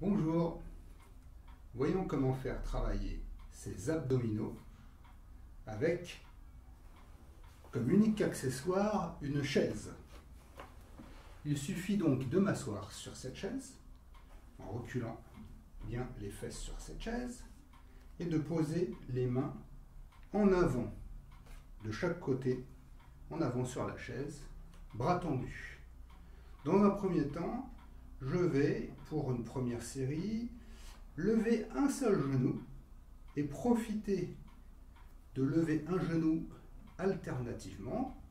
Bonjour, voyons comment faire travailler ces abdominaux avec, comme unique accessoire, une chaise. Il suffit donc de m'asseoir sur cette chaise, en reculant bien les fesses sur cette chaise, et de poser les mains en avant, de chaque côté, en avant sur la chaise, bras tendus. Dans un premier temps, je vais, pour une première série, lever un seul genou et profiter de lever un genou alternativement.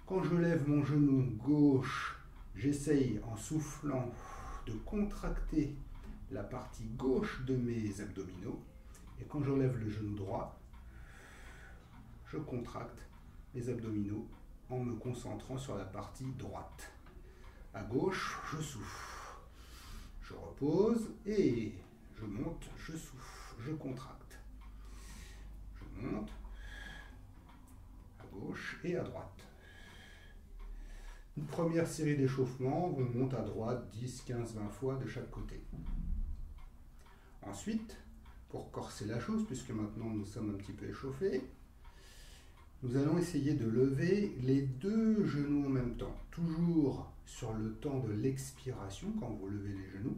Quand je lève mon genou gauche, j'essaye en soufflant de contracter la partie gauche de mes abdominaux. Et quand je lève le genou droit, je contracte mes abdominaux en me concentrant sur la partie droite. À gauche, je souffle. Je repose et je monte, je souffle, je contracte. Je monte à gauche et à droite. Une première série d'échauffements, on monte à droite 10, 15, 20 fois de chaque côté. Ensuite, pour corser la chose, puisque maintenant nous sommes un petit peu échauffés, nous allons essayer de lever les deux genoux en même temps, toujours sur le temps de l'expiration quand vous levez les genoux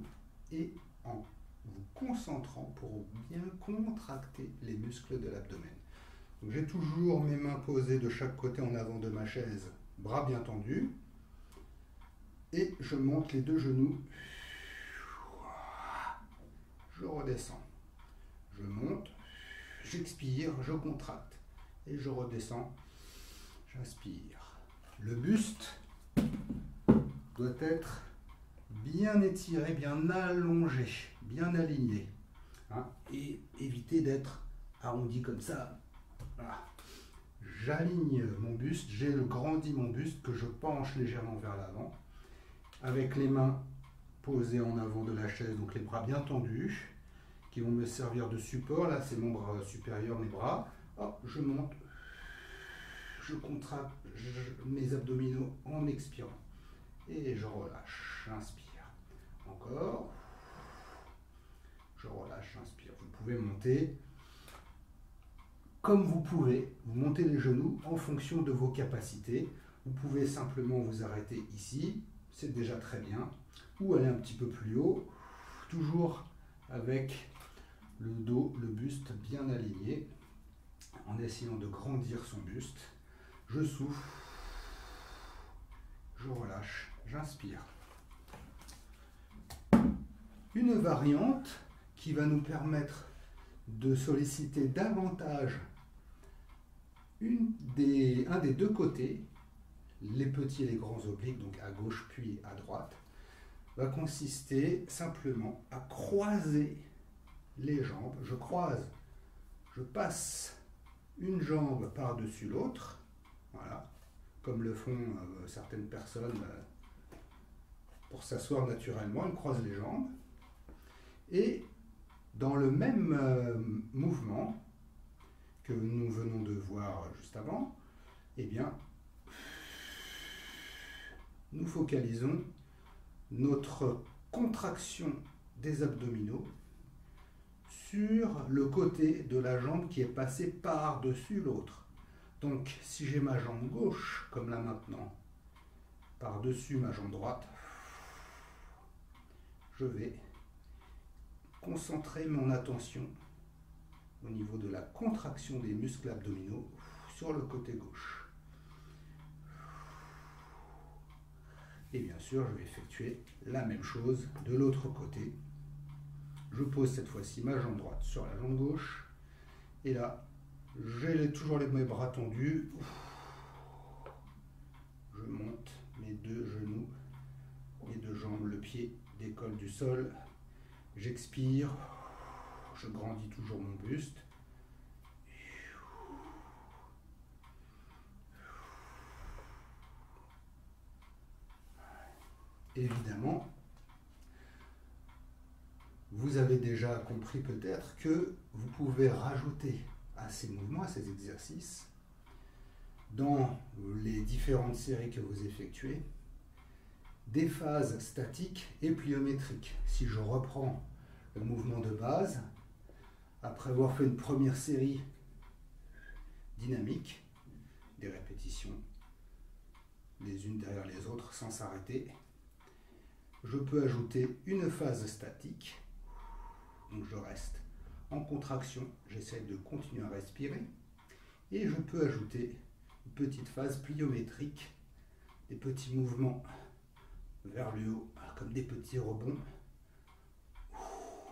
et en vous concentrant pour bien contracter les muscles de l'abdomen. J'ai toujours mes mains posées de chaque côté en avant de ma chaise, bras bien tendus, et je monte les deux genoux, je redescends, je monte, j'expire, je contracte. Et je redescends, j'inspire. Le buste doit être bien étiré, bien allongé, bien aligné. Et éviter d'être arrondi comme ça. Voilà. J'aligne mon buste, j'ai grandi mon buste que je penche légèrement vers l'avant. Avec les mains posées en avant de la chaise, donc les bras bien tendus, qui vont me servir de support. Là, c'est mon bras supérieur, mes bras. Hop, je monte, je contracte mes abdominaux en expirant et je relâche, j'inspire. Encore, je relâche, j'inspire. Vous pouvez monter comme vous pouvez, vous montez les genoux en fonction de vos capacités. Vous pouvez simplement vous arrêter ici, c'est déjà très bien, ou aller un petit peu plus haut, toujours avec le dos, le buste bien aligné, en essayant de grandir son buste. Je souffle, je relâche, j'inspire. Une variante qui va nous permettre de solliciter davantage un des deux côtés, les petits et les grands obliques, donc à gauche puis à droite, va consister simplement à croiser les jambes. Je croise, je passe une jambe par-dessus l'autre, voilà, comme le font certaines personnes pour s'asseoir naturellement, elles croisent les jambes. Et dans le même mouvement que nous venons de voir juste avant, eh bien, nous focalisons notre contraction des abdominaux sur le côté de la jambe qui est passé par-dessus l'autre. Donc, si j'ai ma jambe gauche, comme là maintenant, par-dessus ma jambe droite, je vais concentrer mon attention au niveau de la contraction des muscles abdominaux sur le côté gauche. Et bien sûr, je vais effectuer la même chose de l'autre côté. Je pose cette fois-ci ma jambe droite sur la jambe gauche. Et là, j'ai toujours mes bras tendus. Je monte mes deux genoux, mes deux jambes, le pied décolle du sol. J'expire, je grandis toujours mon buste. Évidemment, vous avez déjà compris peut-être que vous pouvez rajouter à ces mouvements, à ces exercices, dans les différentes séries que vous effectuez, des phases statiques et pliométriques. Si je reprends le mouvement de base, après avoir fait une première série dynamique, des répétitions les unes derrière les autres sans s'arrêter, je peux ajouter une phase statique, donc je reste en contraction, j'essaie de continuer à respirer, et je peux ajouter une petite phase pliométrique, des petits mouvements vers le haut, comme des petits rebonds,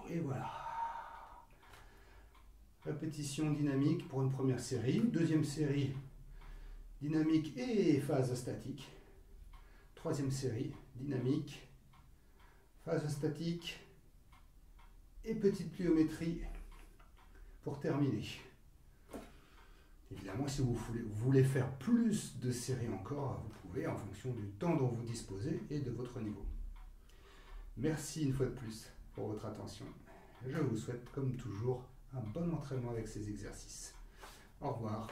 et voilà. Répétition dynamique pour une première série, deuxième série dynamique et phase statique, troisième série dynamique, phase statique et petite pliométrie pour terminer. Évidemment, si vous voulez faire plus de séries encore, vous pouvez en fonction du temps dont vous disposez et de votre niveau. Merci une fois de plus pour votre attention. Je vous souhaite comme toujours un bon entraînement avec ces exercices. Au revoir.